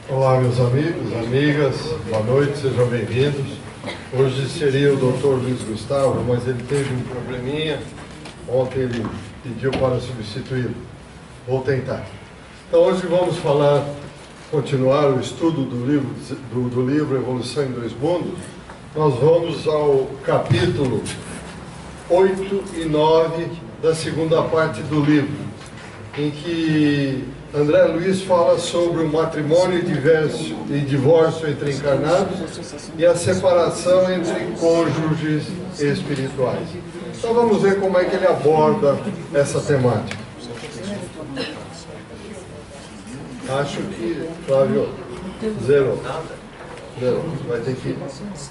Olá, meus amigos, amigas, boa noite, sejam bem-vindos. Hoje seria o Dr. Luiz Gustavo, mas ele teve um probleminha. Ontem ele pediu para substituí-lo. Vou tentar. Então, hoje vamos continuar o estudo do livro Evolução em Dois Mundos. Nós vamos ao capítulo 8 e 9 da segunda parte do livro, em que André Luiz fala sobre o matrimônio e divórcio entre encarnados e a separação entre cônjuges espirituais. Então vamos ver como é que ele aborda essa temática. Acho que, Flávio, zero. Vai ter que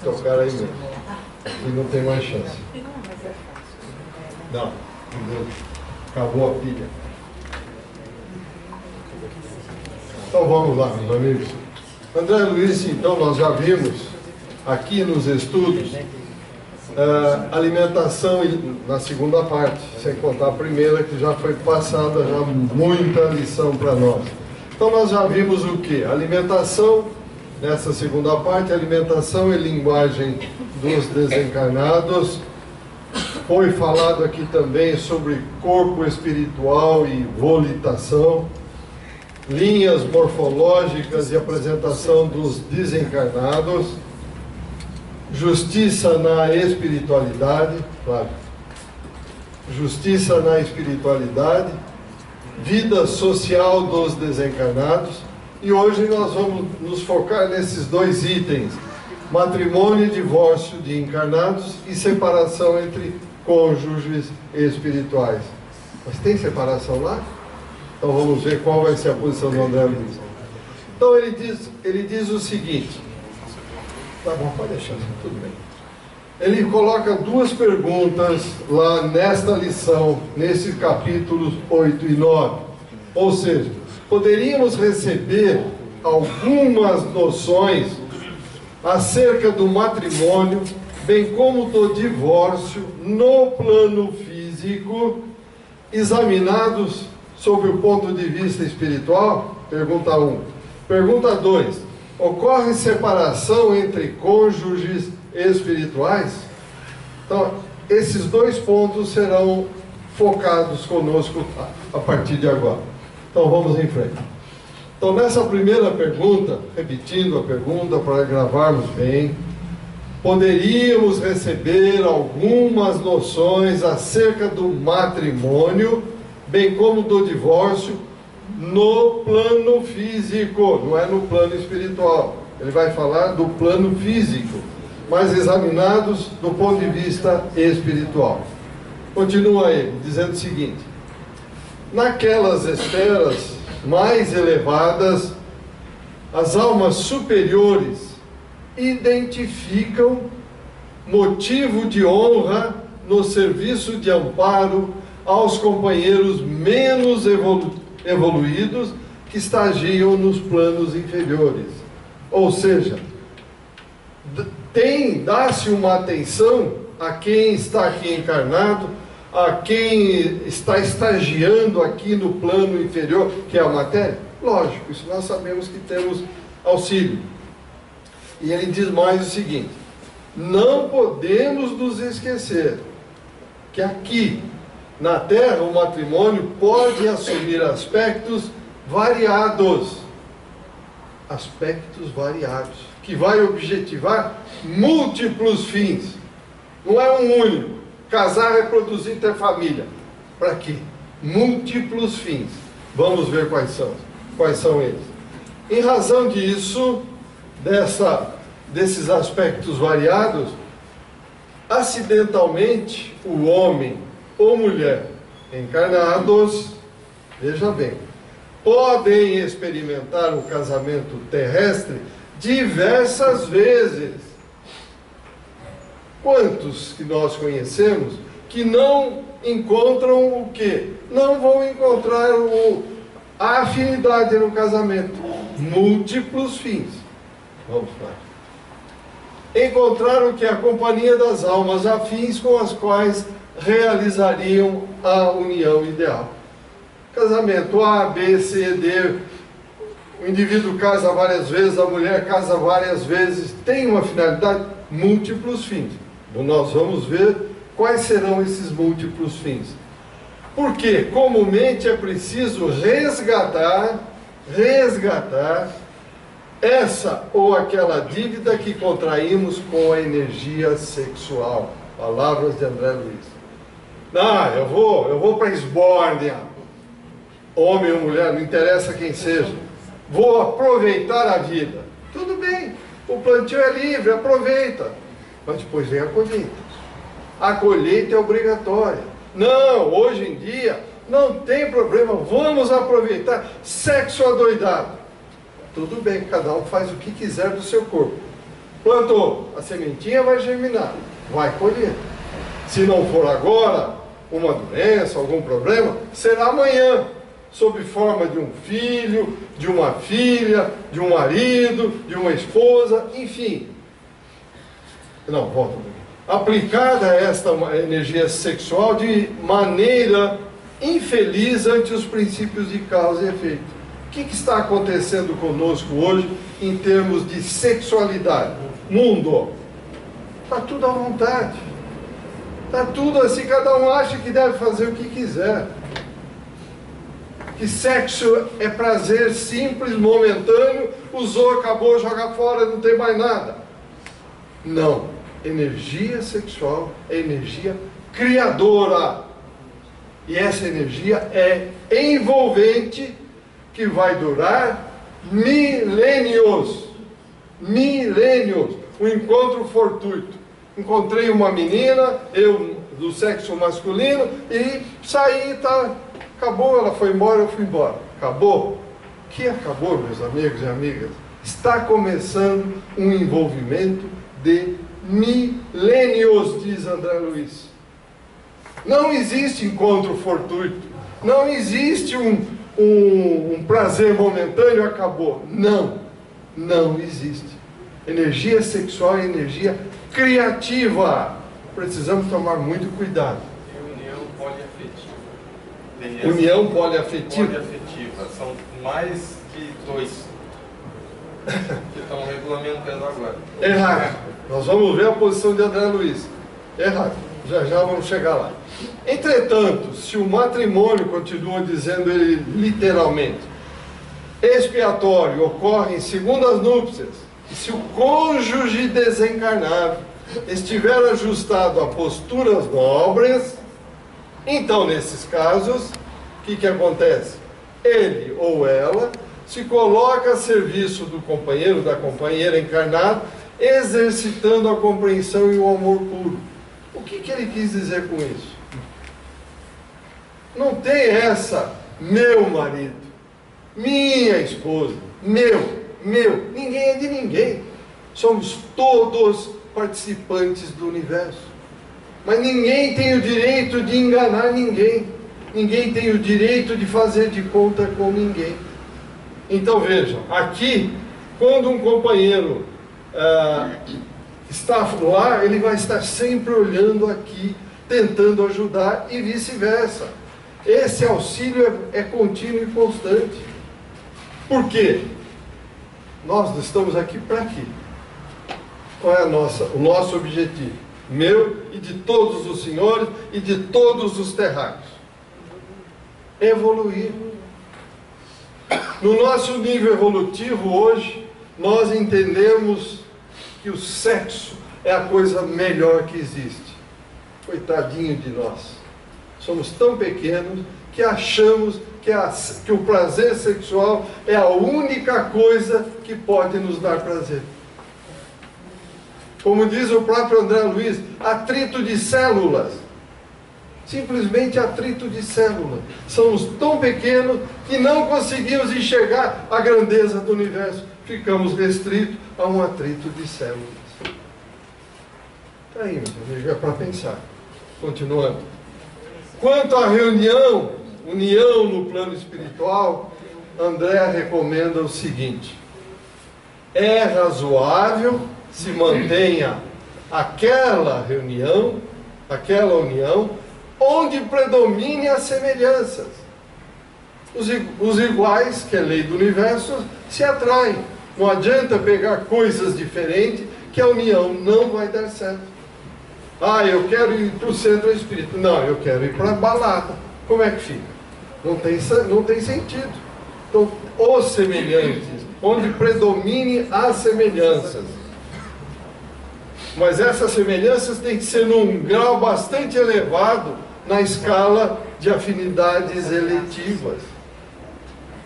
tocar aí mesmo. E não tem mais chance. Não, acabou a pilha. Então vamos lá, meus amigos. André Luiz, então, nós já vimos aqui nos estudos alimentação na segunda parte, sem contar a primeira, que já foi passada, já muita lição para nós. Então nós já vimos o que? Alimentação, nessa segunda parte, alimentação e linguagem dos desencarnados. Foi falado aqui também sobre corpo espiritual e volitação, linhas morfológicas e apresentação dos desencarnados, justiça na espiritualidade, claro, justiça na espiritualidade, vida social dos desencarnados, e hoje nós vamos nos focar nesses dois itens: matrimônio e divórcio de encarnados e separação entre cônjuges espirituais. Mas tem separação lá? Então vamos ver qual vai ser a posição do André Luiz. Então ele diz o seguinte. Tá bom, pode deixar, tudo bem. Ele coloca duas perguntas lá nesta lição, nesses capítulos 8 e 9. Ou seja, poderíamos receber algumas noções acerca do matrimônio, bem como do divórcio, no plano físico, examinados sob o ponto de vista espiritual? Pergunta 1. Pergunta 2. Ocorre separação entre cônjuges espirituais? Então, esses dois pontos serão focados conosco a partir de agora. Então, vamos em frente. Então, nessa primeira pergunta, repetindo a pergunta para gravarmos bem, poderíamos receber algumas noções acerca do matrimônio, bem como do divórcio, no plano físico, não é no plano espiritual. Ele vai falar do plano físico, mas examinados do ponto de vista espiritual. Continua ele, dizendo o seguinte: naquelas esferas mais elevadas, as almas superiores identificam motivo de honra no serviço de amparo aos companheiros menos evoluídos que estagiam nos planos inferiores. Ou seja, dá-se uma atenção a quem está aqui encarnado, a quem está estagiando aqui no plano inferior, que é a matéria. Lógico, isso nós sabemos que temos auxílio. E ele diz mais o seguinte: não podemos nos esquecer que aqui na Terra o matrimônio pode assumir aspectos variados, que vai objetivar múltiplos fins. Não é um único: casar, reproduzir, ter família. Para quê? Múltiplos fins. Vamos ver quais são eles. Em razão disso, desses aspectos variados, acidentalmente o homem ou mulher encarnados, veja bem, podem experimentar o casamento terrestre diversas vezes. Quantos que nós conhecemos que não encontram o quê? Não vão encontrar a afinidade no casamento. Múltiplos fins. Vamos lá. Encontraram que a companhia das almas afins com as quais realizariam a união ideal. Casamento A, B, C, D, O indivíduo casa várias vezes, a mulher casa várias vezes, tem uma finalidade, múltiplos fins. Então nós vamos ver quais serão esses múltiplos fins. Porque comumente é preciso resgatar essa ou aquela dívida que contraímos com a energia sexual. Palavras de André Luiz. Eu vou para a esbórnia, homem ou mulher, não interessa quem seja. Vou aproveitar a vida. Tudo bem, o plantio é livre, aproveita. Mas depois vem a colheita. A colheita é obrigatória. Não, hoje em dia, não tem problema, vamos aproveitar. Sexo adoidado. Tudo bem, cada um faz o que quiser do seu corpo. Plantou, a sementinha vai germinar, vai colher. Se não for agora, uma doença, algum problema, será amanhã. Sob forma de um filho, de uma filha, de um marido, de uma esposa, enfim. Não, volta. Aplicada esta energia sexual de maneira infeliz ante os princípios de causa e efeito. O que está acontecendo conosco hoje em termos de sexualidade? Mundo. Está tudo à vontade. Está tudo assim, cada um acha que deve fazer o que quiser. Que sexo é prazer simples, momentâneo, usou, acabou, joga fora, não tem mais nada. Não. Energia sexual é energia criadora. E essa energia é envolvente, que vai durar milênios. Milênios. Um encontro fortuito. Encontrei uma menina, eu do sexo masculino, e saí, tá. Acabou, ela foi embora, eu fui embora. Acabou? Que acabou, meus amigos e amigas? Está começando um envolvimento de milênios, diz André Luiz. Não existe encontro fortuito. Não existe um prazer momentâneo, acabou. Não. Não existe. Energia sexual é energia criativa. Precisamos tomar muito cuidado. União poliafetiva. Poliafetiva. São mais que 2 que estão regulamentando agora. Errado. Nós vamos ver a posição de André Luiz. Errado. Já vamos chegar lá. Entretanto, se o matrimônio, continua dizendo ele literalmente, expiatório ocorre em segundas núpcias, e se o cônjuge desencarnado estiver ajustado a posturas nobres, então, nesses casos, o que acontece? Ele ou ela se coloca a serviço do companheiro, da companheira encarnado, exercitando a compreensão e o amor puro. O que ele quis dizer com isso? Não tem essa, meu marido, minha esposa, meu, ninguém é de ninguém. Somos todos participantes do universo. Mas ninguém tem o direito de enganar ninguém. Ninguém tem o direito de fazer de conta com ninguém. Então vejam, aqui, quando um companheiro está lá, ele vai estar sempre olhando aqui, tentando ajudar e vice-versa. Esse auxílio é contínuo e constante. Por quê? Nós estamos aqui para quê? Qual é o nosso objetivo? Meu e de todos os senhores e de todos os terráqueos. Evoluir. No nosso nível evolutivo hoje, nós entendemos que o sexo é a coisa melhor que existe. Coitadinho de nós. Somos tão pequenos que achamos que o prazer sexual é a única coisa que pode nos dar prazer. Como diz o próprio André Luiz, atrito de células. Simplesmente atrito de células. Somos tão pequenos que não conseguimos enxergar a grandeza do universo. Ficamos restritos a um atrito de células. Está aí, meus amigos, é para pensar. Continuando. Quanto à união no plano espiritual, André recomenda o seguinte: é razoável se mantenha aquela união, onde predominem as semelhanças. Os iguais, que é a lei do universo, se atraem. Não adianta pegar coisas diferentes, que a união não vai dar certo. Ah, eu quero ir para o centro espírita. Não, eu quero ir para a balada. Como é que fica? Não tem sentido. Então, os semelhantes, onde predomine as semelhanças. Mas essas semelhanças têm que ser num grau bastante elevado na escala de afinidades eletivas.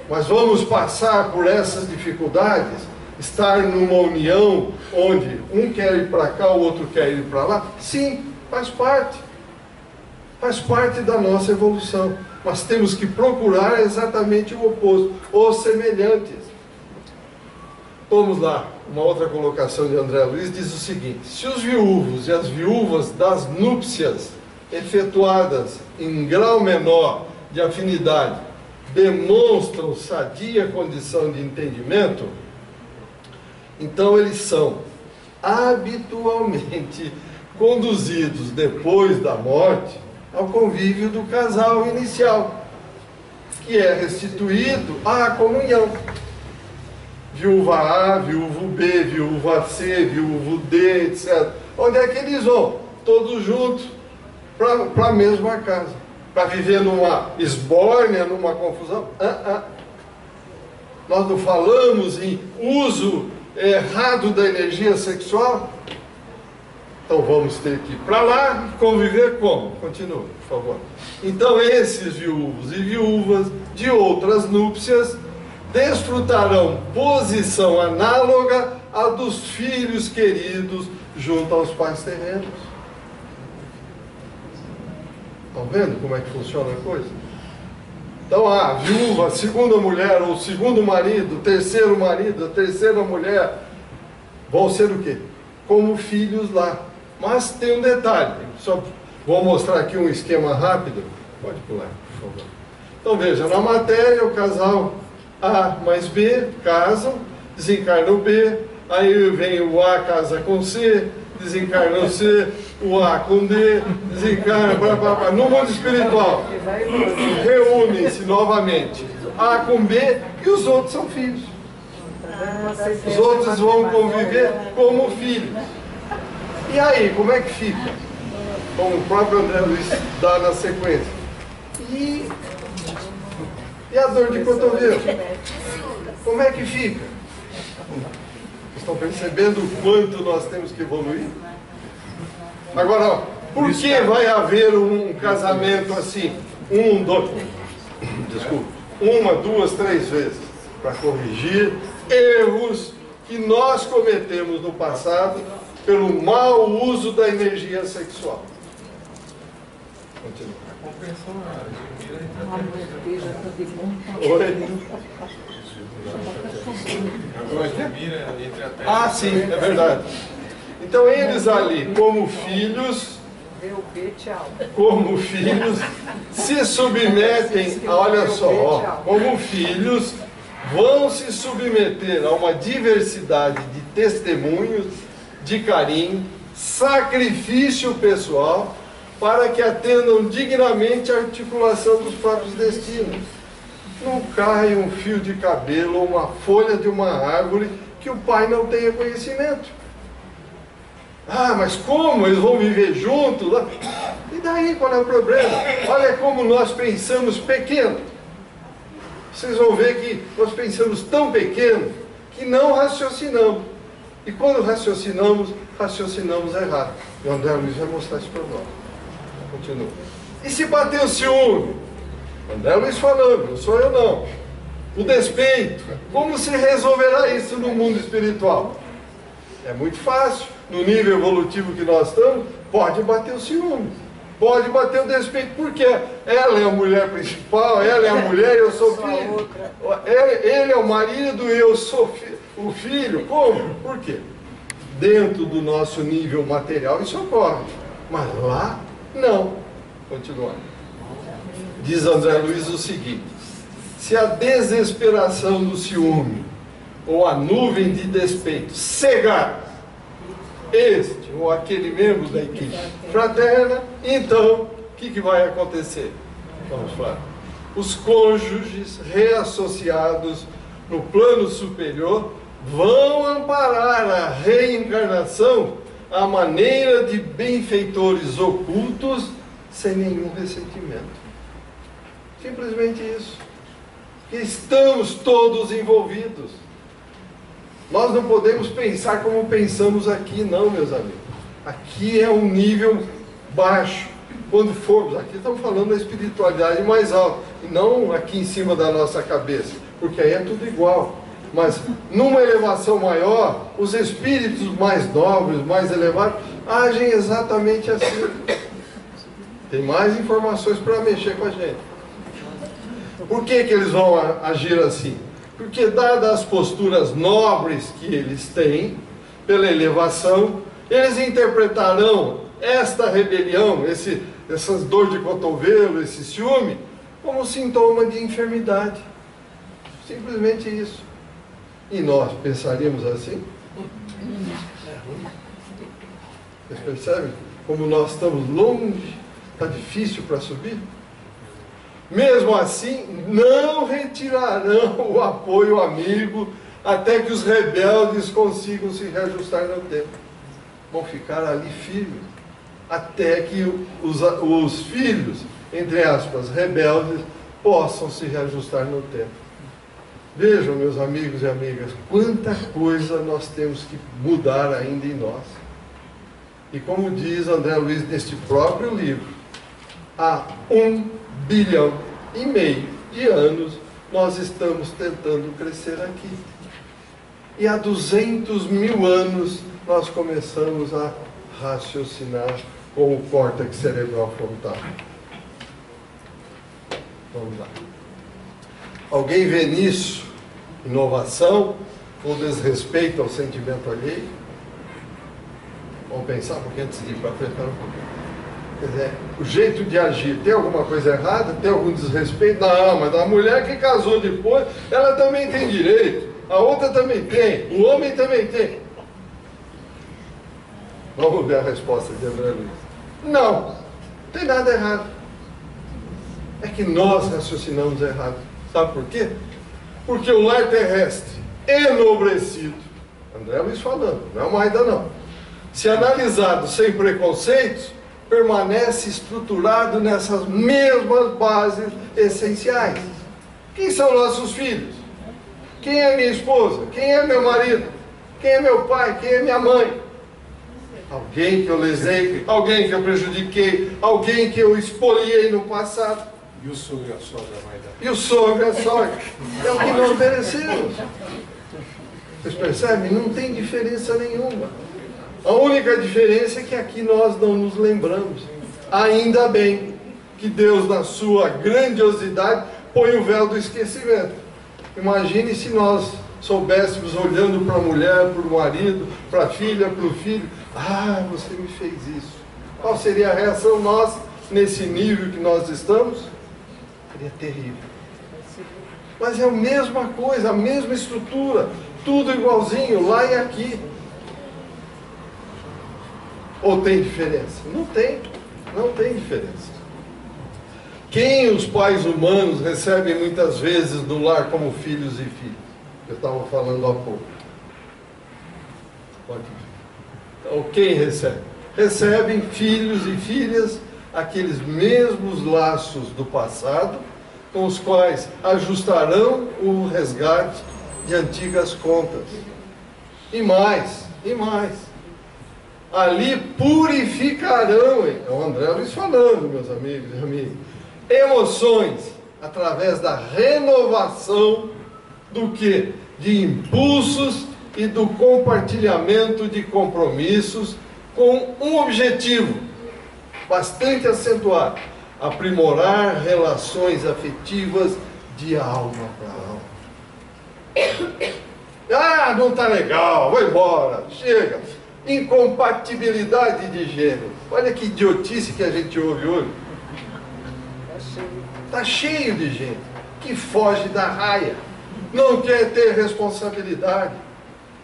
Mas vamos passar por essas dificuldades, estar numa união onde um quer ir para cá, o outro quer ir para lá? Sim, faz parte. Faz parte da nossa evolução. Mas temos que procurar exatamente o oposto, os semelhantes. Vamos lá, uma outra colocação de André Luiz diz o seguinte: se os viúvos e as viúvas das núpcias efetuadas em grau menor de afinidade demonstram sadia condição de entendimento, então eles são habitualmente conduzidos depois da morte ao convívio do casal inicial, que é restituído à comunhão. Viúva A, viúvo B, viúva C, viúvo D, etc. Onde é que eles vão? Todos juntos para a mesma casa. Para viver numa esbórnia, numa confusão? Nós não falamos em uso errado da energia sexual? Então vamos ter que ir para lá e conviver como? Continua, por favor. Então esses viúvos e viúvas de outras núpcias desfrutarão posição análoga à dos filhos queridos junto aos pais terrenos. Estão vendo como é que funciona a coisa? Então a viúva, a segunda mulher, ou o segundo marido, o terceiro marido, a terceira mulher, vão ser o quê? Como filhos lá. Mas tem um detalhe, só vou mostrar aqui um esquema rápido. Pode pular, por favor. Então veja, na matéria o casal A mais B casam, desencarna o B, aí vem o A casa com C, desencarna o C, o A com D, desencarna, blá, blá, blá. No mundo espiritual, reúnem-se novamente A com B e os outros são filhos. Os outros vão conviver como filhos. E aí, como é que fica? Como o próprio André Luiz dá na sequência. E a dor de cotovelo? Como é que fica? Estão percebendo o quanto nós temos que evoluir? Agora, ó, por que vai haver um casamento assim? Uma, duas, três vezes? Para corrigir erros que nós cometemos no passado pelo mau uso da energia sexual. Continua. Oi? Ah, sim, é verdade. Então eles ali, como filhos, se submetem, olha só, ó, como filhos, vão se submeter a uma diversidade de testemunhos, de carinho, sacrifício pessoal, para que atendam dignamente a articulação dos próprios destinos. Não cai um fio de cabelo ou uma folha de uma árvore que o pai não tenha conhecimento. Ah, mas como? Eles vão viver juntos? E daí, qual é o problema? Olha como nós pensamos pequeno. Vocês vão ver que nós pensamos tão pequeno que não raciocinamos. E quando raciocinamos errado. E o André Luiz vai mostrar isso para nós. Continua. E se bater o ciúme? André Luiz falando, não sou eu não. O despeito. Como se resolverá isso no mundo espiritual? É muito fácil. No nível evolutivo que nós estamos, pode bater o ciúme. Pode bater o despeito. Por quê? Ela é a mulher principal, ela é a mulher e eu sou filho. Ele é o marido e eu sou o filho. Como? Por quê? Dentro do nosso nível material isso ocorre. Mas lá, não. Continuando. Diz André Luiz o seguinte: se a desesperação do ciúme ou a nuvem de despeito cegar este ou aquele membro da equipe fraterna, então o que vai acontecer? Vamos falar. os cônjuges reassociados no plano superior vão amparar a reencarnação à maneira de benfeitores ocultos, sem nenhum ressentimento. Simplesmente isso. Que estamos todos envolvidos. Nós não podemos pensar como pensamos aqui, não, meus amigos. Aqui é um nível baixo. Quando formos, aqui estamos falando da espiritualidade mais alta, e não aqui em cima da nossa cabeça, porque aí é tudo igual. Mas numa elevação maior, os espíritos mais nobres, mais elevados, agem exatamente assim. Tem mais informações para mexer com a gente. Por que que eles vão agir assim? Porque, dadas as posturas nobres que eles têm, pela elevação, eles interpretarão esta rebelião, essas dores de cotovelo, esse ciúme, como sintoma de enfermidade. Simplesmente isso. E nós pensaríamos assim? Vocês percebem como nós estamos longe? Está difícil para subir? Mesmo assim, não retirarão o apoio amigo até que os rebeldes consigam se reajustar no tempo. Vão ficar ali firmes, até que os filhos, entre aspas, rebeldes, possam se reajustar no tempo. Vejam, meus amigos e amigas, quanta coisa nós temos que mudar ainda em nós. E como diz André Luiz neste próprio livro, há 1,5 bilhão de anos nós estamos tentando crescer aqui. E há 200 mil anos nós começamos a raciocinar com o córtex cerebral frontal. Vamos lá. Alguém vê nisso inovação ou desrespeito ao sentimento alheio? Vamos pensar, porque antes de ir para frente, quer dizer, o jeito de agir, tem alguma coisa errada? Tem algum desrespeito? Não, mas a mulher que casou depois, ela também tem direito. A outra também tem. O homem também tem. Vamos ver a resposta de André Luiz. Não tem nada errado. É que nós raciocinamos errado. Sabe por quê? Porque o lar terrestre enobrecido, André Luiz falando, não é uma ainda não, se analisado sem preconceitos, permanece estruturado nessas mesmas bases essenciais. Quem são nossos filhos? Quem é minha esposa? Quem é meu marido? Quem é meu pai? Quem é minha mãe? Alguém que eu lesei, alguém que eu prejudiquei, alguém que eu expoliei no passado. E o sogro e a sogra vai dar. E o sogro e a sogra. É o que nós merecemos. Vocês percebem? Não tem diferença nenhuma. A única diferença é que aqui nós não nos lembramos. Ainda bem que Deus, na sua grandiosidade, põe o véu do esquecimento. Imagine se nós soubéssemos, olhando para a mulher, para o marido, para a filha, para o filho, ah, você me fez isso. Qual seria a reação nossa nesse nível que nós estamos? Seria terrível. Mas é a mesma coisa, a mesma estrutura, tudo igualzinho, lá e aqui. Ou tem diferença? Não tem, não tem diferença. Quem os pais humanos recebem muitas vezes no lar como filhos e filhas? Eu estava falando há pouco. Pode ver. Então, quem recebe? Recebem filhos e filhas aqueles mesmos laços do passado, com os quais ajustarão o resgate de antigas contas. E mais, e mais. Ali purificarão, é o André Luiz falando, meus amigos e amigas, emoções através da renovação do que? De impulsos e do compartilhamento de compromissos com um objetivo bastante acentuado: aprimorar relações afetivas de alma para alma. Ah, não está legal, vou embora, chega. Incompatibilidade de gênero. Olha que idiotice que a gente ouve hoje. Está cheio de gente que foge da raia, não quer ter responsabilidade,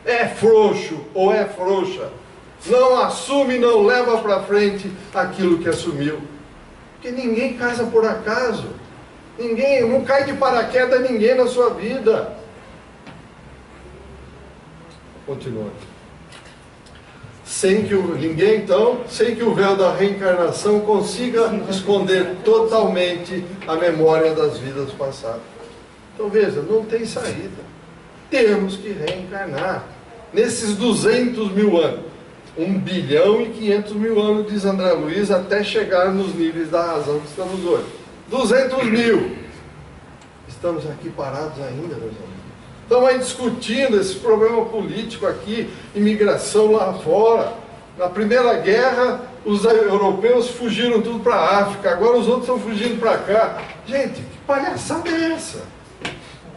é frouxo ou é frouxa, não assume, não leva para frente aquilo que assumiu. Porque ninguém casa por acaso. Ninguém, não cai de paraquedas ninguém na sua vida. Continuando. Sem que o véu da reencarnação consiga esconder totalmente a memória das vidas passadas. Então veja, não tem saída. Temos que reencarnar. Nesses 200 mil anos. 1 bilhão e 500 mil anos, diz André Luiz, até chegar nos níveis da razão que estamos hoje. 200 mil. Estamos aqui parados ainda, meus amigos. Estamos aí discutindo esse problema político aqui, imigração lá fora. Na Primeira Guerra, os europeus fugiram tudo para a África, agora os outros estão fugindo para cá. Gente, que palhaçada é essa?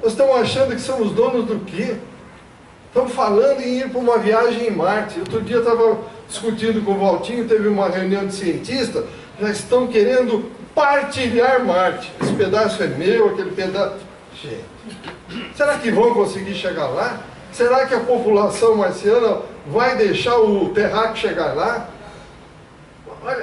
Nós estamos achando que somos donos do quê? Estamos falando em ir para uma viagem em Marte. Outro dia eu estava discutindo com o Valtinho, teve uma reunião de cientistas, já estão querendo partilhar Marte. Esse pedaço é meu, aquele pedaço... Gente, será que vão conseguir chegar lá? Será que a população marciana vai deixar o terráqueo chegar lá?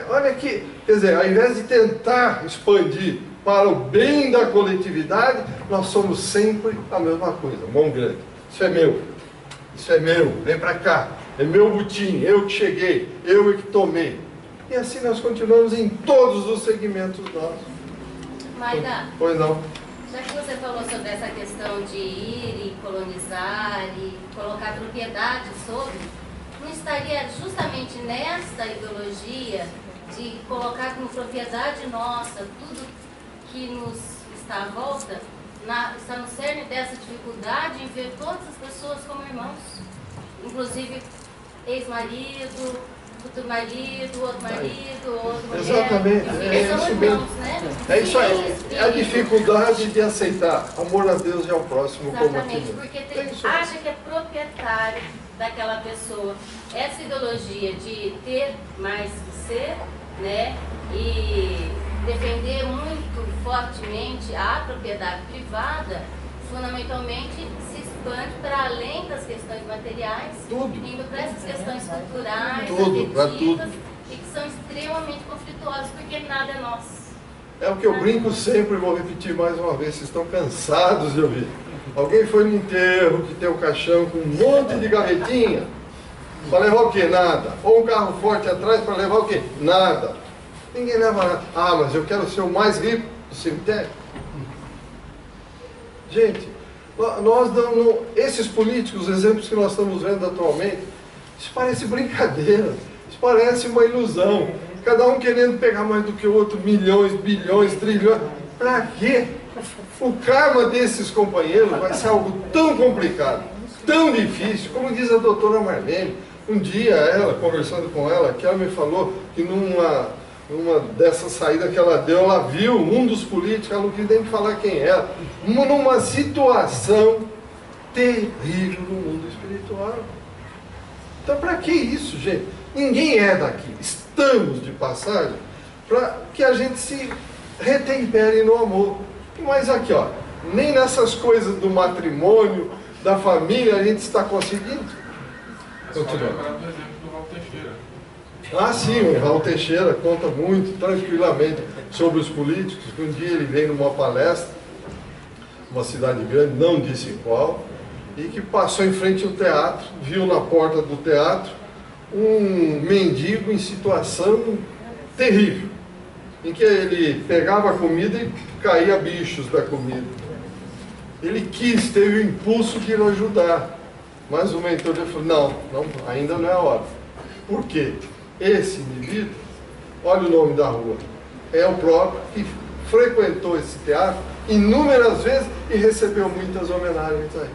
Olha aqui, quer dizer, ao invés de tentar expandir para o bem da coletividade, nós somos sempre a mesma coisa, mão grande. Isso é meu, isso é meu, vem para cá, é meu butim, eu que cheguei, eu que tomei. E assim nós continuamos em todos os segmentos nossos. Maida, Pois não. já que você falou sobre essa questão de ir e colonizar e colocar propriedade sobre, não estaria justamente nessa ideologia de colocar como propriedade nossa tudo que nos está à volta, está no cerne dessa dificuldade em ver todas as pessoas como irmãos, inclusive ex-marido, futuro marido, outro mulher. Exatamente, é são isso irmãos, mesmo. né? É isso aí, Sim, é a dificuldade de aceitar amor a Deus e ao próximo como a ti exatamente, mesmo. porque É isso aí. acha que é proprietário daquela pessoa. Essa ideologia de ter mais que ser, né, e defender muito fortemente a propriedade privada, fundamentalmente se expande para além das questões materiais, Tudo. indo para essas questões culturais, Tudo, pra afetivas, tudo. e que são extremamente conflituosas, porque nada é nosso. É o que eu brinco sempre, vou repetir mais uma vez, vocês estão cansados de ouvir. Alguém foi no enterro que tem um caixão com um monte de gavetinha, para levar o quê? Nada. Ou um carro forte atrás para levar o quê? Nada. Ninguém leva nada. Ah, mas eu quero ser o mais rico do cemitério. Gente, nós não, esses políticos, os exemplos que nós estamos vendo atualmente, isso parece brincadeira, isso parece uma ilusão. Cada um querendo pegar mais do que o outro, milhões, bilhões, trilhões. Para quê? O karma desses companheiros vai ser algo tão complicado, tão difícil, como diz a doutora Marlene. Um dia, ela, conversando com ela, que ela me falou que numa dessa saída que ela deu, ela viu um dos políticos, ela não queria nem falar quem era, numa situação terrível no mundo espiritual. Então, para que isso, gente? Ninguém é daqui. Estamos de passagem para que a gente se retempere no amor. Mas aqui, ó, nem nessas coisas do matrimônio, da família, a gente está conseguindo. É só lembrar do exemplo do Raul Teixeira. Ah, sim, o Raul Teixeira conta muito tranquilamente sobre os políticos. Um dia ele veio numa palestra, uma cidade grande, não disse qual, e que passou em frente ao teatro, viu na porta do teatro um mendigo em situação terrível, em que ele pegava a comida e caía bichos da comida. Ele teve o impulso de ir ajudar, mas o mentor dele falou, não, ainda não é a hora. Por quê? Esse indivíduo, olha o nome da rua, é o próprio que frequentou esse teatro inúmeras vezes e recebeu muitas homenagens aí.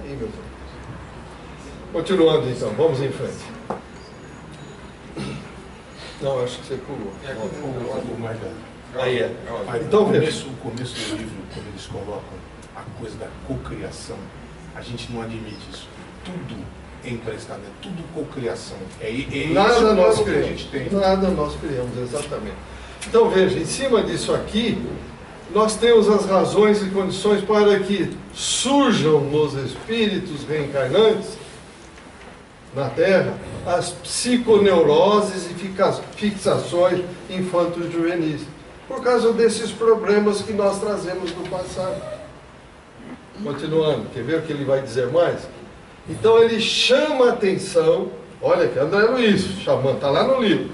Aí, meus amigos. Continuando então, vamos em frente. Não, acho que você pulou. Aí é. Então, o começo do livro, quando eles colocam a coisa da cocriação, a gente não admite isso. Tudo é emprestado, é tudo cocriação. Nada nós que a gente criamos. tem. Nada nós criamos, exatamente. Então veja, em cima disso aqui, nós temos as razões e condições para que surjam nos espíritos reencarnantes na Terra as psiconeuroses e fixações infanto-juvenis. por causa desses problemas que nós trazemos do passado. Continuando, quer ver o que ele vai dizer mais? Então ele chama a atenção, olha aqui, André Luiz chamando, está lá no livro,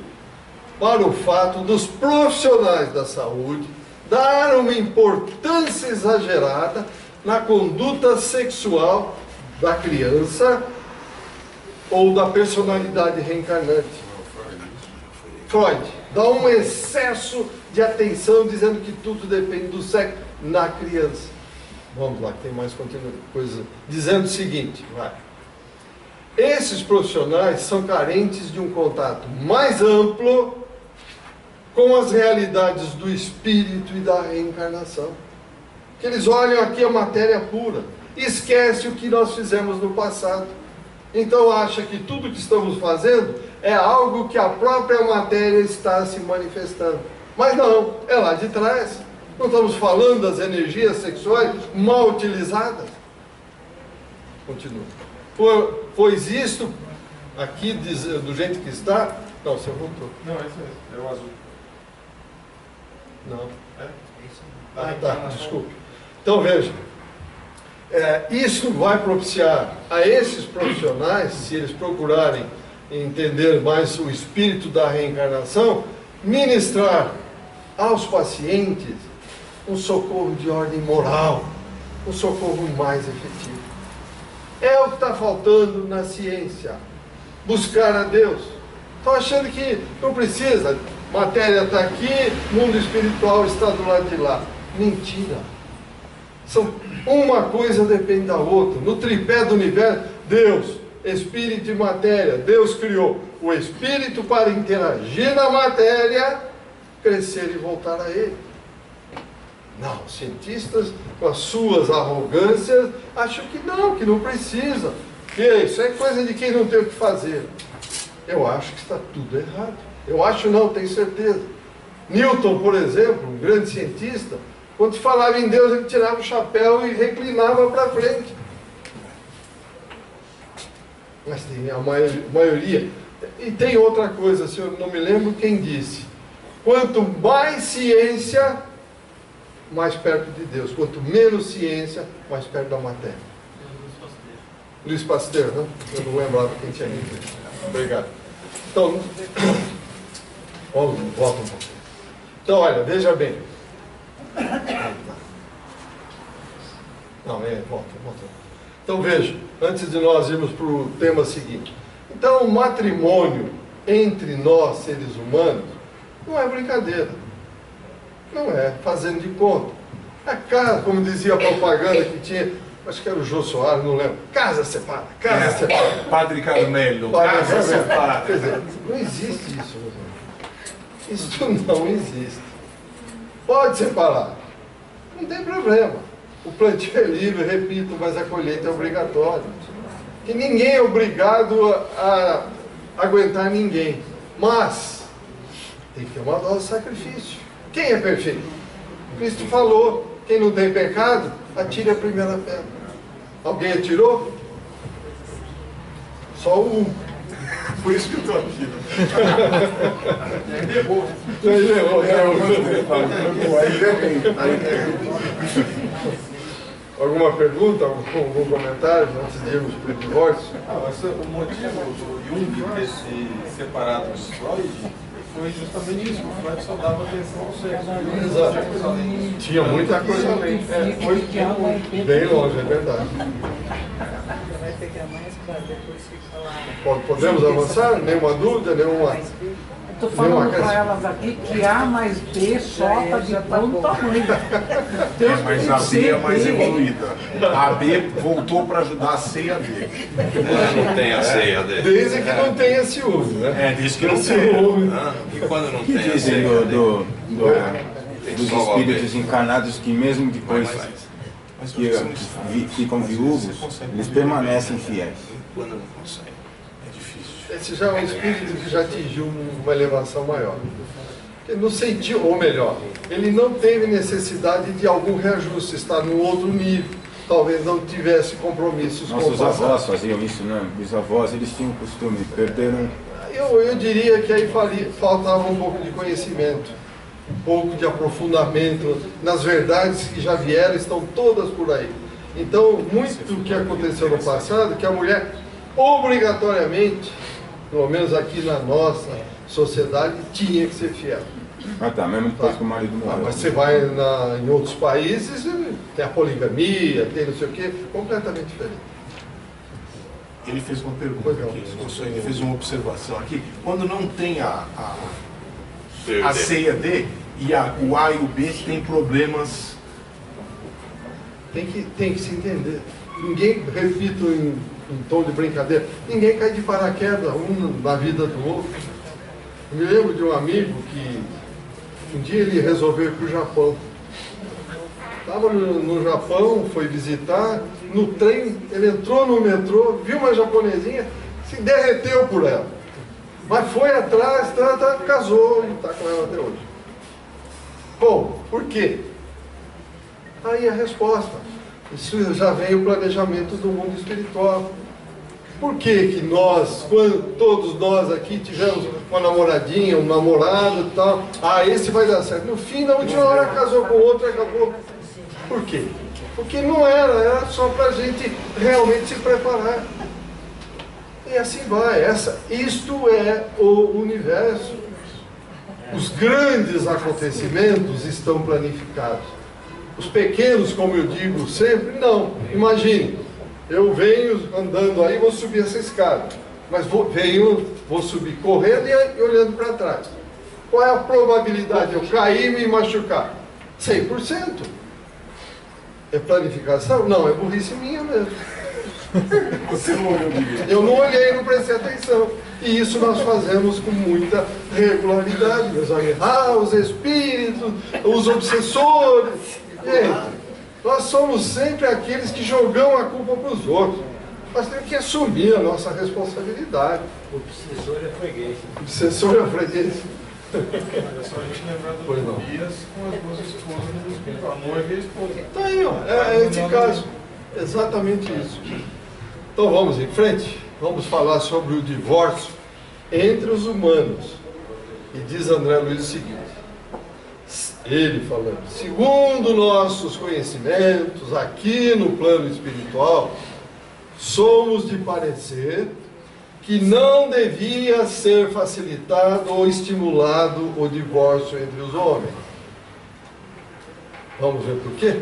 para o fato dos profissionais da saúde dar uma importância exagerada na conduta sexual da criança ou da personalidade reencarnante. Freud dá um excesso de atenção dizendo que tudo depende do sexo na criança. Vamos lá, que tem mais coisa. Dizendo o seguinte, vai. Esses profissionais são carentes de um contato mais amplo com as realidades do espírito e da reencarnação. Que eles olham aqui a matéria pura, esquecem o que nós fizemos no passado. Então acha que tudo que estamos fazendo é algo que a própria matéria está se manifestando. Mas não, é lá de trás. Não estamos falando das energias sexuais mal utilizadas. Continua. Pois isto, aqui do jeito que está... Não, você voltou. Não, é isso mesmo, é o azul. Não. É? Ah, tá, desculpe. Então veja, isso vai propiciar a esses profissionais, se eles procurarem entender mais o espírito da reencarnação, ministrar aos pacientes um socorro de ordem moral, um socorro mais efetivo. É o que está faltando na ciência, buscar a Deus. Estão achando que não precisa, matéria está aqui, mundo espiritual está do lado de lá. Mentira. Uma coisa depende da outra. No tripé do universo, Deus, espírito e matéria. Deus criou o espírito para interagir na matéria, crescer e voltar a ele. Não, os cientistas, com as suas arrogâncias, acham que não precisa. Que isso é coisa de quem não tem o que fazer. Eu acho que está tudo errado. Eu acho não, tenho certeza. Newton, por exemplo, um grande cientista, quando falava em Deus, ele tirava o chapéu e reclinava para frente. Mas tem a maioria. E tem outra coisa, se eu não me lembro quem disse. Quanto mais ciência, mais perto de Deus. Quanto menos ciência, mais perto da matéria. Luiz Pasteur, não? Eu não lembrava quem tinha dito. Obrigado. Então, volta um pouco. Então, olha, veja bem. Não, volta. Então, veja, antes de nós irmos para o tema seguinte. Então, o matrimônio entre nós, seres humanos, não é brincadeira. Não é, fazendo de conta. A casa, como dizia a propaganda que tinha, acho que era o Jô Soares, não lembro. Casa separa, casa separa. Padre Carmelo, casa separa. Quer dizer, não existe isso, meu irmão. Isso não existe. Pode separar. Não tem problema. O plantio é livre, repito, mas a colheita é obrigatória. Que ninguém é obrigado a aguentar ninguém. Mas tem que ter uma dose de sacrifício. Quem é perfeito? Cristo falou, quem não tem pecado, atire a primeira pedra. Alguém atirou? Só um. Por isso que eu estou aqui. Ele errou. Alguma pergunta, algum comentário antes de irmos para o divórcio? O motivo do Jung ter se separado do Freud foi justamente isso. O Freud só dava atenção ao sexo. Exato. Tinha muita coisa além. Foi bem longe, é verdade. Vai pegar mais para depois ficar lá. Podemos avançar? Nenhuma dúvida? Nenhuma? Estou falando para elas aqui que A mais B sota de bom tamanho. Mas a B é mais evoluída. A B voltou para ajudar a C e a D. Não tem a ceia dele. Desde que não tenha ciúme, né? Diz que não tem. Ciúme. E quando não Que tem a dizem ceia dos espíritos encarnados que mesmo depois que ficam viúvos, eles permanecem fiéis. quando não consegue. É difícil. Esse já é um espírito que já atingiu uma elevação maior. Ele não sentiu, ou melhor, ele não teve necessidade de algum reajuste, está no outro nível. Talvez não tivesse compromissos com o Nossos passado. avós faziam isso, né? Bisavós, eles tinham o costume, perderam. Eu diria que aí faltava um pouco de conhecimento. um pouco de aprofundamento nas verdades que já vieram, estão todas por aí. Então, muito do que aconteceu no passado, que a mulher obrigatoriamente, pelo menos aqui na nossa sociedade, tinha que ser fiel. Ah tá, mesmo depois que o marido morreu. Mas você vai em outros países, tem a poligamia, tem não sei o quê, completamente diferente. Ele fez uma pergunta aqui, ele fez uma observação aqui. Quando não tem a C e a D, e o A e o B tem problemas. Tem que se entender. Ninguém, repito em tom de brincadeira, ninguém cai de paraquedas um na vida do outro. Eu me lembro de um amigo que um dia ele resolveu ir para o Japão. Estava no Japão, foi visitar, no trem, ele entrou no metrô, viu uma japonesinha, se derreteu por ela. Mas foi atrás, casou e está com ela até hoje. Bom, por quê? Aí a resposta. Isso já vem o planejamento do mundo espiritual. Por que nós, todos nós aqui tivemos uma namoradinha, um namorado e tal, esse vai dar certo. No fim, na última hora casou com outro e acabou. Por quê? Porque não era só para a gente realmente se preparar. E assim vai. Isto é o universo. Os grandes acontecimentos estão planificados. Os pequenos, como eu digo sempre, não. Imagine, eu venho andando aí, vou subir essa escada. Mas vou subir correndo e olhando para trás. Qual é a probabilidade de eu cair e me machucar? 100%. É planificação? Não, é burrice minha mesmo. Você não olhou direito. Eu não olhei, não prestei atenção. E isso nós fazemos com muita regularidade, meus amigos. Os espíritos, os obsessores. Gente, nós somos sempre aqueles que jogam a culpa para os outros. Nós temos que assumir a nossa responsabilidade. O obsessor é freguês. O obsessor é freguês. É só a gente lembrar do Tobias com as duas esposas do espírito, a noiva e a esposa. Tá aí, ó. É esse caso. Exatamente isso. Então vamos em frente. Vamos falar sobre o divórcio entre os humanos. E diz André Luiz o seguinte, ele falando, segundo nossos conhecimentos aqui no plano espiritual, somos de parecer que não devia ser facilitado ou estimulado o divórcio entre os homens. Vamos ver por quê?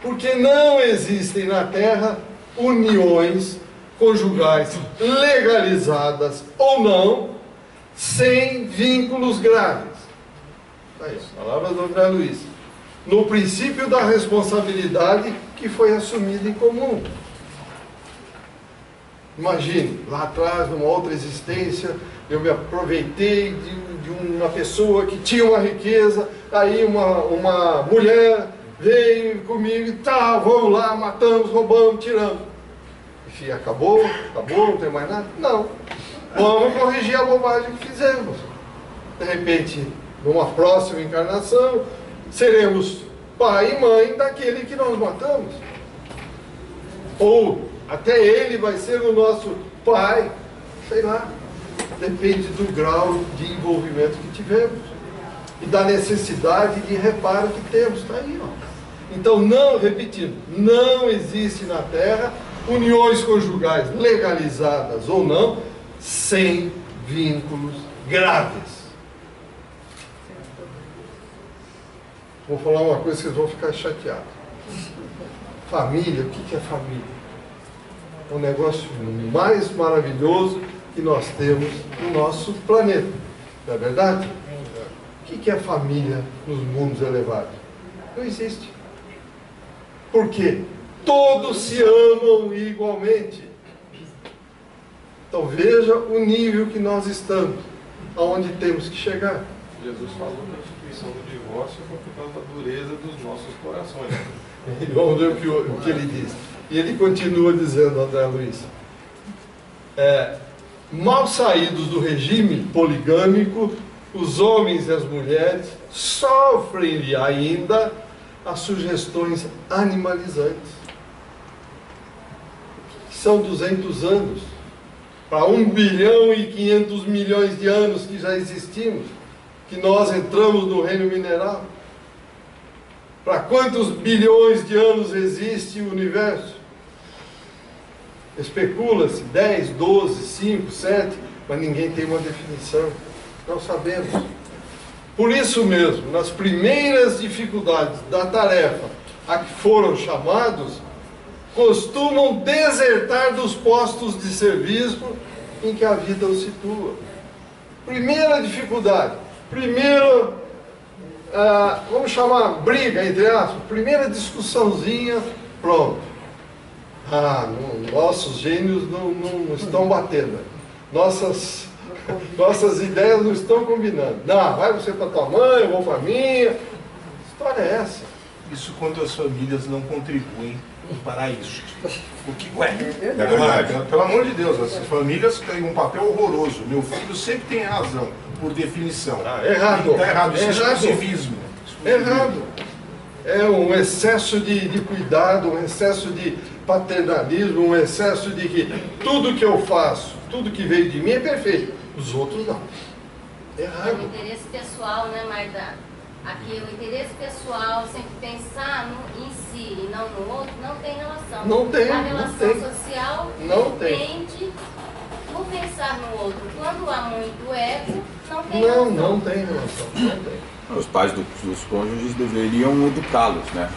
Porque não existem na Terra uniões conjugais legalizadas ou não, sem vínculos graves. Aí, palavras do André Luiz. No princípio da responsabilidade que foi assumida em comum. Imagine, lá atrás, numa outra existência, eu me aproveitei de uma pessoa que tinha uma riqueza, aí uma mulher veio comigo e vamos lá, matamos, roubamos, tiramos. Enfim, acabou, não tem mais nada? Não. Vamos corrigir a bobagem que fizemos. De repente, numa próxima encarnação, seremos pai e mãe daquele que nós matamos. Ou até ele vai ser o nosso pai, sei lá. Depende do grau de envolvimento que tivemos. E da necessidade de reparo que temos. Está aí, ó. Então, repetindo, não existe na Terra uniões conjugais legalizadas ou não, sem vínculos graves. Vou falar uma coisa que vocês vão ficar chateados. Família, o que é família? É o negócio mais maravilhoso que nós temos no nosso planeta. Não é verdade? O que é família nos mundos elevados? Não existe. Por quê? Todos se amam igualmente. Então veja o nível que nós estamos, aonde temos que chegar. Jesus falou da instituição do divórcio por causa da dureza dos nossos corações. E vamos ver o que ele diz. E ele continua dizendo, André Luiz, mal saídos do regime poligâmico, os homens e as mulheres sofrem ainda as sugestões animalizantes. São 200 anos, para 1 bilhão e 500 milhões de anos que já existimos. que nós entramos no reino mineral? Para quantos bilhões de anos existe o universo? Especula-se 10, 12, 5, 7, mas ninguém tem uma definição. Não sabemos. Por isso mesmo, nas primeiras dificuldades da tarefa a que foram chamados, costumam desertar dos postos de serviço em que a vida os situa. Primeira dificuldade, vamos chamar briga, entre aspas, primeira discussãozinha, pronto. Nossos gênios não estão batendo. Nossas ideias não estão combinando. Não, vai você para tua mãe, eu vou para a minha. Que história é essa? Isso quando as famílias não contribuem para isso. O que, ué, É verdade. pelo amor de Deus, as famílias têm um papel horroroso. Meu filho sempre tem razão, por definição. Errado. Está errado. Isso é Errado. exclusivismo. Errado. É um excesso de cuidado, um excesso de paternalismo, um excesso de que tudo que eu faço, tudo que veio de mim é perfeito. Os outros não. É Errado. o interesse pessoal, né, Marta? Aqui, o interesse pessoal, sempre pensar em si e não no outro, não tem relação. Não tem, A não relação tem. social Não tem. depende do pensar no outro. Quando há muito ego, não tem Não, relação. não tem relação. Não tem. Os pais dos cônjuges deveriam educá-los, né?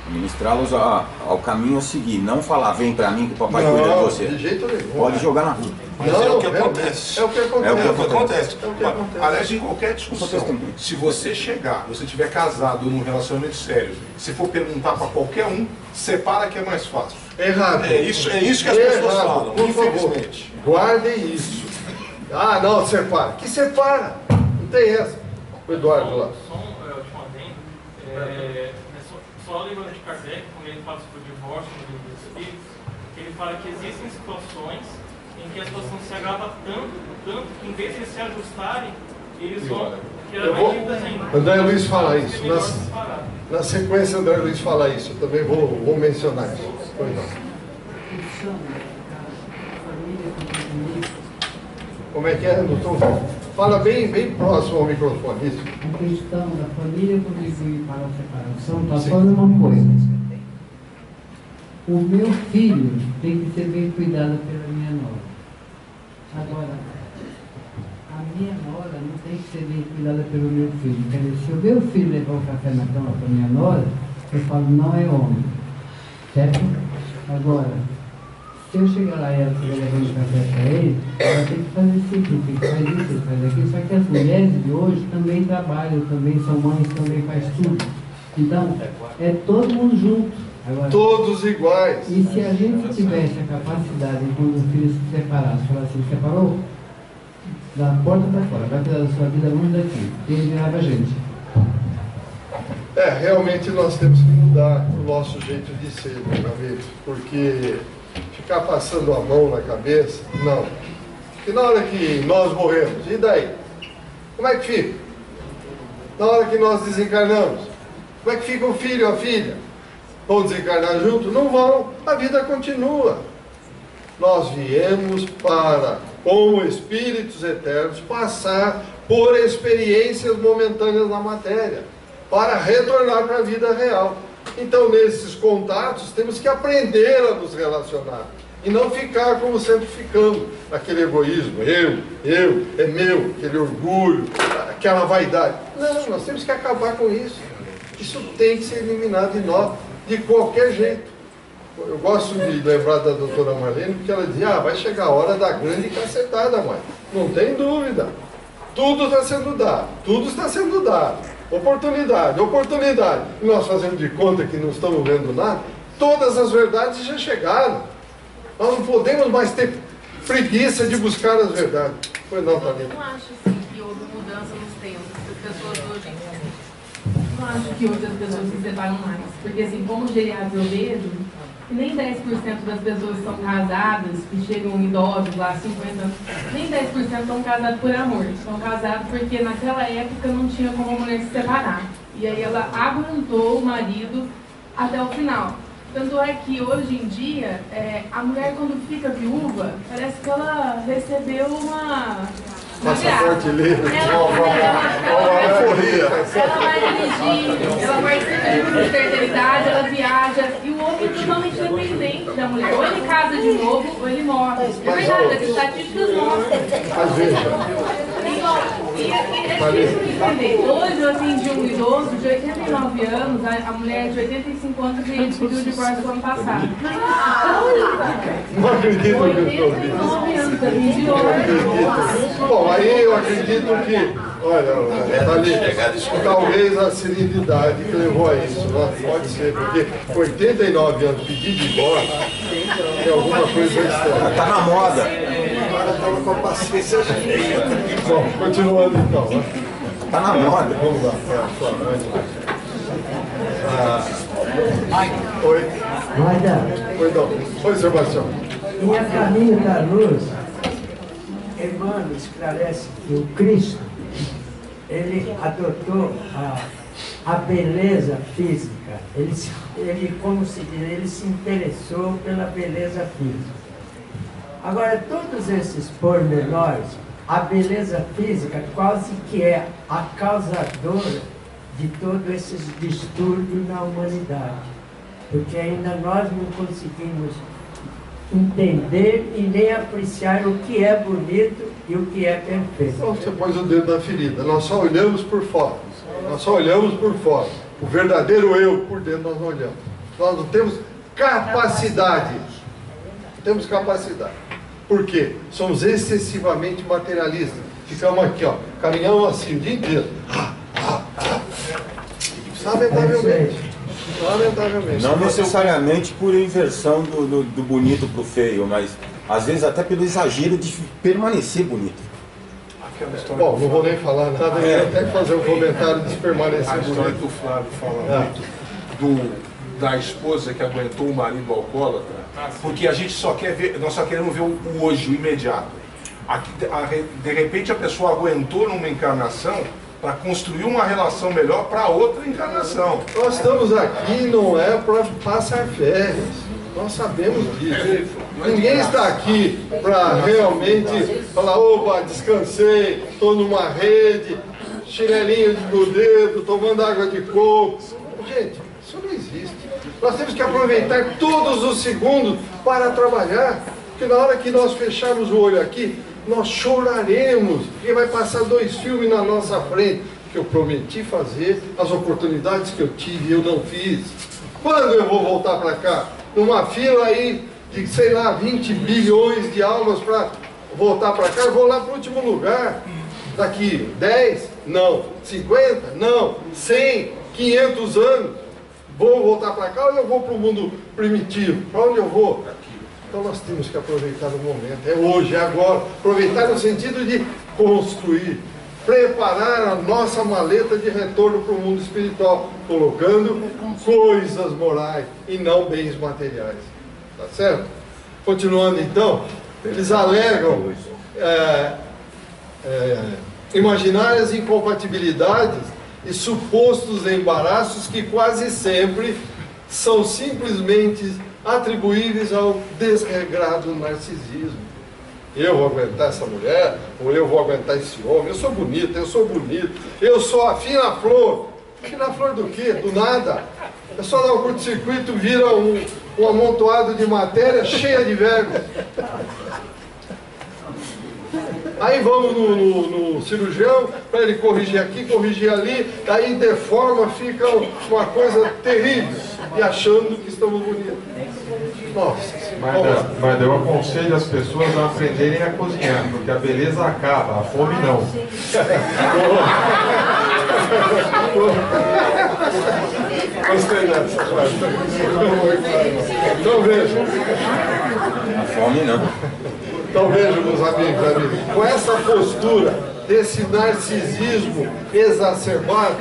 Ministrá-los ao caminho a seguir. Não falar, vem pra mim que o papai cuida de você. De jeito nenhum. Pode jogar na rua. Mas Não, é o que realmente, acontece. É o que acontece. É o que Acontece. É o que acontece. Aliás, em qualquer discussão, se você estiver casado num relacionamento sério, se for perguntar para qualquer um, separa que é mais fácil. Errado. É isso que as pessoas Errado. falam, Por favor, infelizmente. guardem isso. Não, separa. Que separa? Não tem essa. O Eduardo lá. Só um último adendo. Só lembrando de Kardec, quando ele fala sobre o divórcio no livro dos Espíritos, que ele fala que existem situações em que a situação se agrava tanto que em vez de eles se ajustarem, eles vão criar mais dívidas ainda. André Luiz fala isso. É melhor se separar. Na sequência, André Luiz fala isso. Eu também vou mencionar isso. Pois não. Como é que é? Não estou vendo. Fala bem próximo ao microfone. Isso. A questão da família contribuir para a separação está só numa coisa. O meu filho tem que ser bem cuidado pela minha nora. Agora, a minha nora não tem que ser bem cuidada pelo meu filho. Quer dizer, se o meu filho levar o café na cama para minha nora, eu falo, não é homem. Certo? Agora, se eu chegar lá e ela estiver levando café para ele, ela tem que fazer isso aqui, tem que fazer isso, tem que fazer aquilo. Só que as mulheres de hoje também trabalham, também são mães, também faz tudo. Então, é todo mundo junto. Agora, Todos iguais. e se a gente tivesse a capacidade, quando o filho se separasse, falar assim, separou, da porta para fora, vai cuidar da sua vida longe daqui. Ele virava a gente. Realmente nós temos que mudar o nosso jeito de ser, meu amigo, porque ficar passando a mão na cabeça, não. Porque na hora que nós morremos, e daí? Como é que fica? Na hora que nós desencarnamos, como é que fica o filho e a filha? Vão desencarnar junto? Não vão, a vida continua. Nós viemos para, como espíritos eternos, passar por experiências momentâneas na matéria, para retornar para a vida real. Então, nesses contatos, temos que aprender a nos relacionar. E não ficar como sempre ficamos, aquele egoísmo, é meu, aquele orgulho, aquela vaidade. Não, nós temos que acabar com isso. Isso tem que ser eliminado de nós, de qualquer jeito. Eu gosto de lembrar da doutora Marlene, porque ela dizia, vai chegar a hora da grande cacetada, mãe. Não tem dúvida. Tudo está sendo dado, tudo está sendo dado. Oportunidade. E nós fazemos de conta que não estamos vendo nada. Todas as verdades já chegaram. Nós não podemos mais ter preguiça de buscar as verdades. Pois não, Thalita? Eu não acho assim, que houve mudança nos tempos. As pessoas hoje... Eu não acho que hoje as pessoas se separam mais. Porque assim, como geriatra eu vejo, que nem 10% das pessoas são casadas, que chegam idosos lá, 50 anos, nem 10% estão casados por amor. Estão casados porque naquela época não tinha como a mulher se separar. E aí ela aguentou o marido até o final. Tanto é que hoje em dia, a mulher quando fica viúva, parece que ela recebeu passaporte livre. Ela vai dirigir, ela participa de grupos de terceira idade, ela viaja, e o homem é totalmente dependente da mulher. Ou ele casa de novo, ou ele morre. É verdade, as estatísticas mostram. Mas veja, E é difícil de entender. Hoje eu atendi um idoso de 89 anos, a mulher de 85 anos, e ele pediu o divórcio no ano passado. não acredito que eu estou 89 anos, atendi hoje. Bom, aí eu acredito que, olha, tá ali, talvez a serenidade que levou a isso, pode ser, porque com 89 anos pedir divórcio é alguma coisa estranha. Tá na moda. Agora estava com a paciência cheia. Bom, continuando então. Tá na moda. Vamos lá. Oi. Oi, não. Oi, Sebastião. E a caminho da luz, Emmanuel esclarece que o Cristo, ele adotou a beleza física. Ele, como se diz, ele se interessou pela beleza física. Agora, todos esses pormenores, a beleza física quase que é a causadora de todos esses distúrbios na humanidade. Porque ainda nós não conseguimos entender e nem apreciar o que é bonito e o que é perfeito. Então você pôs o dedo na ferida. Nós só olhamos por fora. Nós só olhamos por fora. O verdadeiro eu, por dentro, nós não olhamos. Nós não temos capacidade. Não temos capacidade. Por quê? Somos excessivamente materialistas. Ficamos aqui, ó, caminhamos assim o dia inteiro. Lamentavelmente. Lamentavelmente. Não necessariamente por inversão do bonito pro feio, mas às vezes até pelo exagero de permanecer bonito. Bom, não vou nem falar nada, eu até fazer um comentário de permanecer A história bonito. do Flávio fala muito da esposa que aguentou o marido alcoólatra, porque a gente só quer ver, nós só queremos ver o hoje, o imediato. De repente a pessoa aguentou numa encarnação para construir uma relação melhor para outra encarnação. Nós estamos aqui não é para passar férias. Nós sabemos disso. Ninguém está aqui para realmente falar, opa, descansei, estou numa rede, chinelinho no dedo, tomando água de coco. Gente, isso não existe. Nós temos que aproveitar todos os segundos para trabalhar. Porque na hora que nós fecharmos o olho aqui, nós choraremos. Porque vai passar 2 filmes na nossa frente. Que eu prometi fazer, as oportunidades que eu tive eu não fiz. Quando eu vou voltar para cá? Numa fila aí de, sei lá, 20 bilhões de almas para voltar para cá, eu vou lá para o último lugar. Daqui 10? Não. 50? Não. 100? 500 anos? Vou voltar para cá ou eu vou para o mundo primitivo? Para onde eu vou? Então nós temos que aproveitar o momento. É hoje, é agora. Aproveitar no sentido de construir. Preparar a nossa maleta de retorno para o mundo espiritual, colocando coisas morais e não bens materiais. Tá certo? Continuando então, eles alegam imaginárias incompatibilidades e supostos embaraços que quase sempre são simplesmente atribuíveis ao desregrado narcisismo. Eu vou aguentar essa mulher, ou eu vou aguentar esse homem, eu sou bonito, eu sou a fina flor. Fina flor do quê? Do nada. É só dar um curto-circuito, vira um amontoado de matéria cheia de vermes. Aí vamos no cirurgião, para ele corrigir aqui, corrigir ali, aí deforma, fica uma coisa terrível, e achando que estamos bonitos. Nossa, mas eu aconselho as pessoas a aprenderem a cozinhar, porque a beleza acaba, a fome não. Gostei dessa parte. Então veja. A fome não. Então vejam, meus amigos, com essa postura desse narcisismo exacerbado,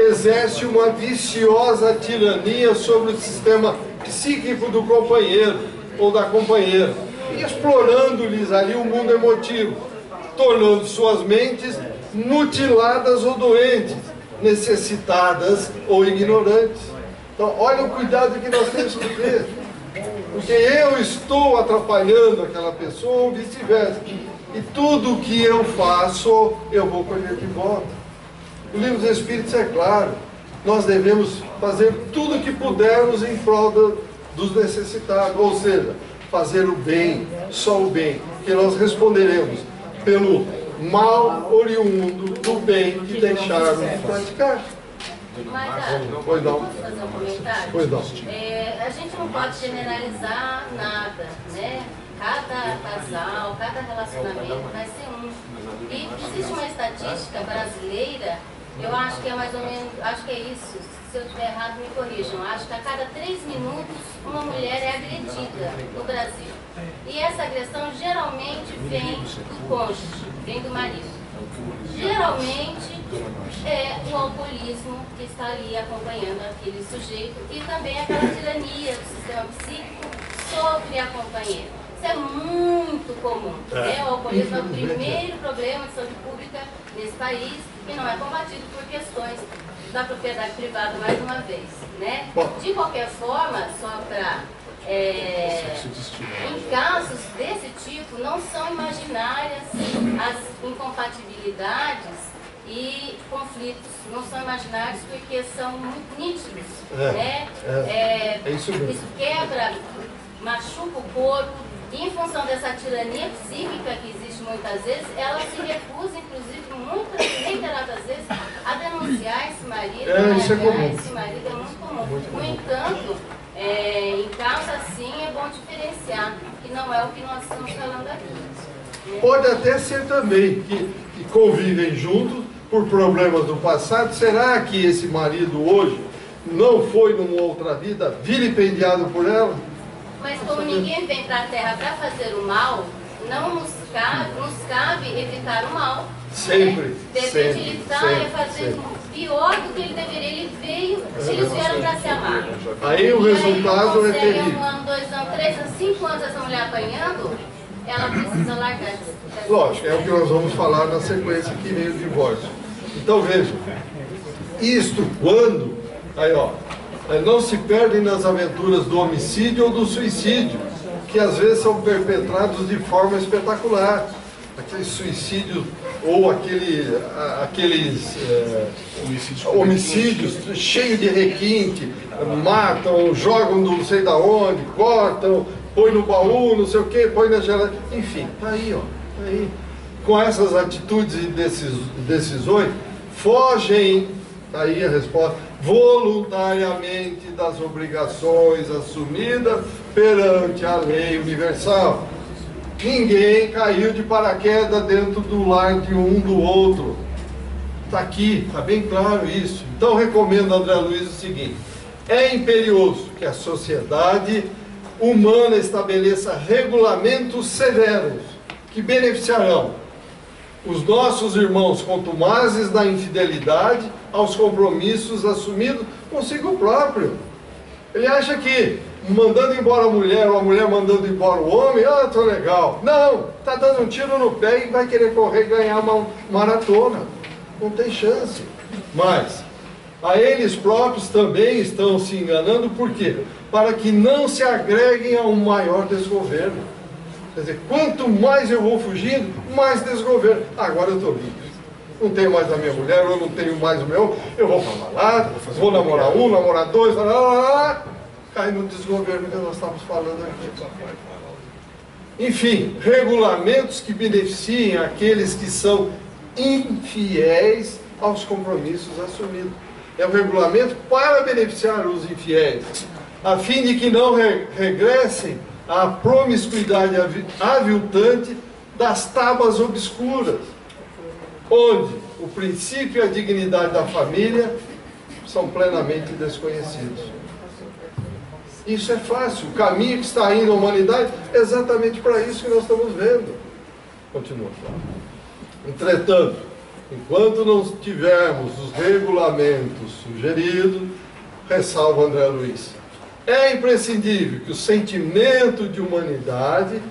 exerce uma viciosa tirania sobre o sistema psíquico do companheiro ou da companheira, explorando-lhes ali o mundo emotivo, tornando suas mentes mutiladas ou doentes, necessitadas ou ignorantes. Então, olha o cuidado que nós temos que ter. porque eu estou atrapalhando aquela pessoa ou vice-versa. E tudo que eu faço, eu vou colher de volta. O livro dos Espíritos é claro. Nós devemos fazer tudo o que pudermos em prol dos necessitados, ou seja, fazer o bem, só o bem, que nós responderemos pelo mal oriundo do bem que deixarmos de praticar. Pois não. Posso fazer um comentário? Pois não. A gente não pode generalizar nada, né? Cada casal, cada relacionamento vai ser um. E existe uma estatística brasileira, eu acho que é mais ou menos, acho que é isso, se eu estiver errado me corrijam, acho que a cada 3 minutos uma mulher é agredida no Brasil. E essa agressão geralmente vem do cônjuge, vem do marido. Geralmente é o alcoolismo que está ali acompanhando aquele sujeito e também aquela tirania do sistema psíquico sobre a companheira. Isso é muito comum. Né? O alcoolismo é o primeiro problema de saúde pública nesse país e não é combatido por questões da propriedade privada, mais uma vez. Né? De qualquer forma, só para... em casos desse tipo, não são imaginárias as incompatibilidades e conflitos. Não são imaginários porque são muito nítidos. Né? Isso mesmo. Isso quebra, machuca o corpo. E em função dessa tirania psíquica que existe muitas vezes, ela se recusa, inclusive, muitas, reiteradas vezes, a denunciar esse marido, isso é comum. esse marido é muito comum. No entanto, em casos assim é bom diferenciar, que não é o que nós estamos falando aqui. Pode até ser também que convivem juntos por problemas do passado. Será que esse marido hoje não foi numa outra vida vilipendiado por ela? Mas como ninguém vem para a Terra para fazer o mal, não nos cabe evitar o mal. Sempre. Né? De repente ele está fazendo pior do que ele deveria. Ele veio, eles vieram para se amar. Aí o resultado é terrível. 1 ano, 2 anos, 3 anos, 5 anos essa mulher apanhando, ela precisa largar. Lógico, é o que nós vamos falar na sequência que vem o divórcio. Então vejam, isto quando, aí ó, não se perdem nas aventuras do homicídio ou do suicídio, que às vezes são perpetrados de forma espetacular. Aqueles suicídios ou aqueles homicídios cheios de requinte, matam, jogam não sei da onde, cortam, põe no baú, não sei o que, põe na geladeira, enfim, tá aí, ó, tá aí. Com essas atitudes e decisões, fogem, tá aí a resposta, voluntariamente das obrigações assumidas perante a lei universal. Ninguém caiu de paraquedas dentro do lar de um do outro. Está aqui, está bem claro isso. Então recomendo a André Luiz o seguinte: é imperioso que a sociedade humana estabeleça regulamentos severos que beneficiarão os nossos irmãos contumazes da infidelidade aos compromissos assumidos consigo próprio. Ele acha que mandando embora a mulher ou a mulher mandando embora o homem, tô legal. Não, tá dando um tiro no pé e vai querer correr e ganhar uma maratona. Não tem chance. Mas a eles próprios também estão se enganando, por quê? Para que não se agreguem a um maior desgoverno. Quer dizer, quanto mais eu vou fugindo, mais desgoverno. Agora eu estou livre. Não tenho mais a minha mulher, eu não tenho mais o meu, eu vou para balada, vou namorar um, namorar dois, cai no desgoverno que nós estamos falando aqui. Enfim, regulamentos que beneficiem aqueles que são infiéis aos compromissos assumidos. É um regulamento para beneficiar os infiéis, a fim de que não regressem à promiscuidade aviltante das tábuas obscuras, onde o princípio e a dignidade da família são plenamente desconhecidos. Isso é fácil. O caminho que está indo a humanidade é exatamente para isso que nós estamos vendo. Continua. Entretanto, enquanto não tivermos os regulamentos sugeridos, ressalva André Luiz, é imprescindível que o sentimento de humanidade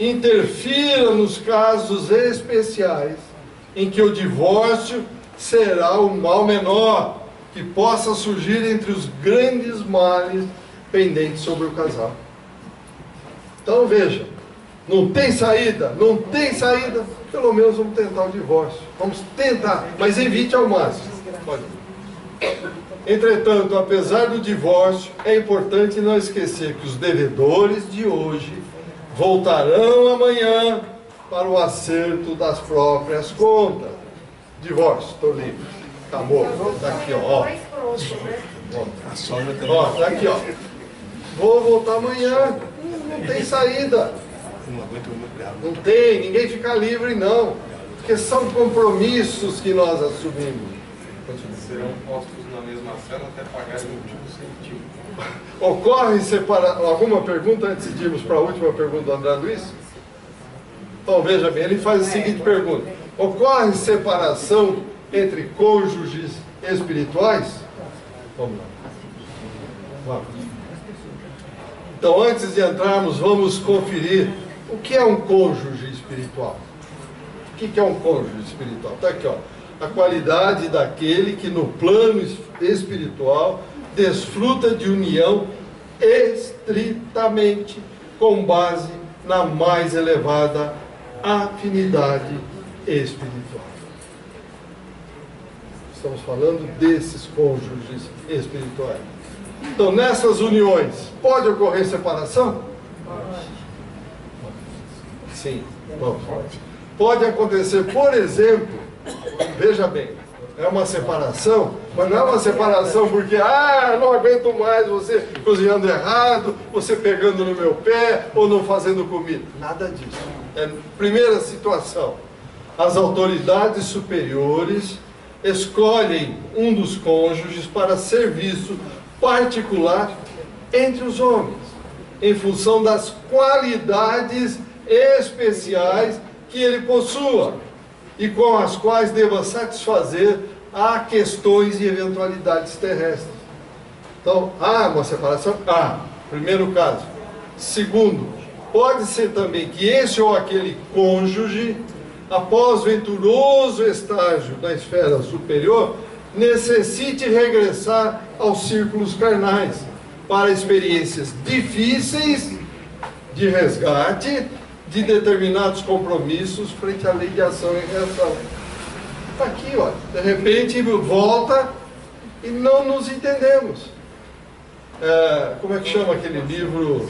interfira nos casos especiais em que o divórcio será o mal menor que possa surgir entre os grandes males pendentes sobre o casal. Então veja, não tem saída, não tem saída, pelo menos vamos tentar o divórcio. Vamos tentar, mas evite ao máximo. Pode. Entretanto, apesar do divórcio, é importante não esquecer que os devedores de hoje voltarão amanhã para o acerto das próprias contas. Divórcio, estou livre. Acabou. Está aqui, ó. Ó, tá aqui, ó. Vou voltar amanhã. Não tem saída. Não tem, ninguém fica livre, não. Porque são compromissos que nós assumimos. Serão postos na mesma cela até pagar o último centavo. Ocorre separação. Alguma pergunta antes de irmos para a última pergunta do André Luiz? Então veja bem, ele faz a seguinte pergunta: ocorre separação entre cônjuges espirituais? Vamos lá. Vamos. Então, antes de entrarmos, vamos conferir o que é um cônjuge espiritual. O que é um cônjuge espiritual? Está aqui, ó. A qualidade daquele que no plano espiritual desfruta de união estritamente com base na mais elevada afinidade espiritual. Estamos falando desses cônjuges espirituais. Então, nessas uniões, pode ocorrer separação? Sim, pode acontecer, por exemplo, veja bem, é uma separação, mas não é uma separação porque, não aguento mais você cozinhando errado, você pegando no meu pé ou não fazendo comida. Nada disso. É, primeira situação, as autoridades superiores escolhem um dos cônjuges para serviço particular entre os homens, em função das qualidades especiais que ele possua e com as quais deva satisfazer a questões e eventualidades terrestres. Então, há uma separação? Primeiro caso. Segundo, pode ser também que esse ou aquele cônjuge, após venturoso estágio da esfera superior, necessite regressar aos círculos carnais para experiências difíceis de resgate de determinados compromissos frente à lei de ação e reação. Está aqui, olha. De repente volta e não nos entendemos. Como é que chama aquele livro?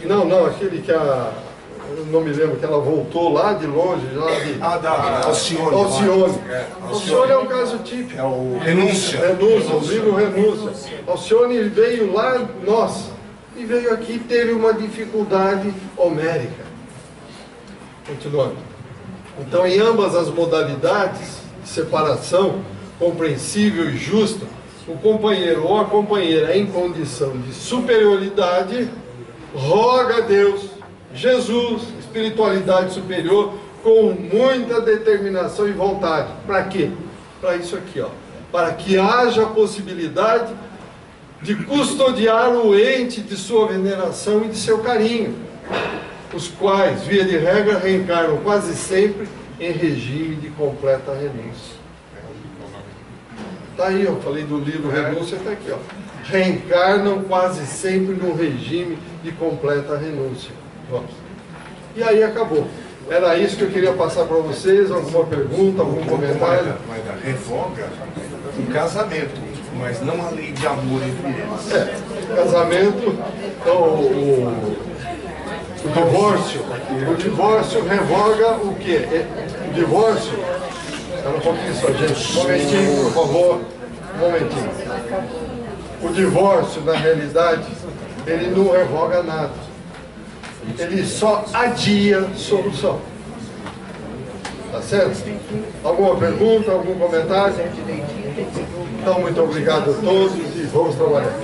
Não, aquele que eu não me lembro, que ela voltou lá de longe, da Alcione. Alcione é um caso típico. É o Renúncia. O livro Renúncia. Alcione veio lá, e veio aqui e teve uma dificuldade homérica. Continuando. Então, em ambas as modalidades de separação compreensível e justa, o companheiro ou a companheira em condição de superioridade roga a Deus, Jesus, espiritualidade superior, com muita determinação e vontade. Para quê? Para isso aqui, ó. Para que haja a possibilidade de custodiar o ente de sua veneração e de seu carinho, os quais, via de regra, reencarnam quase sempre em regime de completa renúncia. Está aí, eu falei do livro Renúncia, está aqui, ó. Reencarnam quase sempre no regime de completa renúncia. E aí acabou. Era isso que eu queria passar para vocês. Alguma pergunta, algum comentário? Revoga um casamento, mas não a lei de amor entre eles. Casamento, então, o divórcio revoga o quê? O divórcio, espera um pouquinho só, gente, um momentinho, por favor, um momentinho. O divórcio, na realidade, ele não revoga nada, ele só adia a solução. Tá certo? Alguma pergunta, algum comentário? Então, muito obrigado a todos e vamos trabalhar.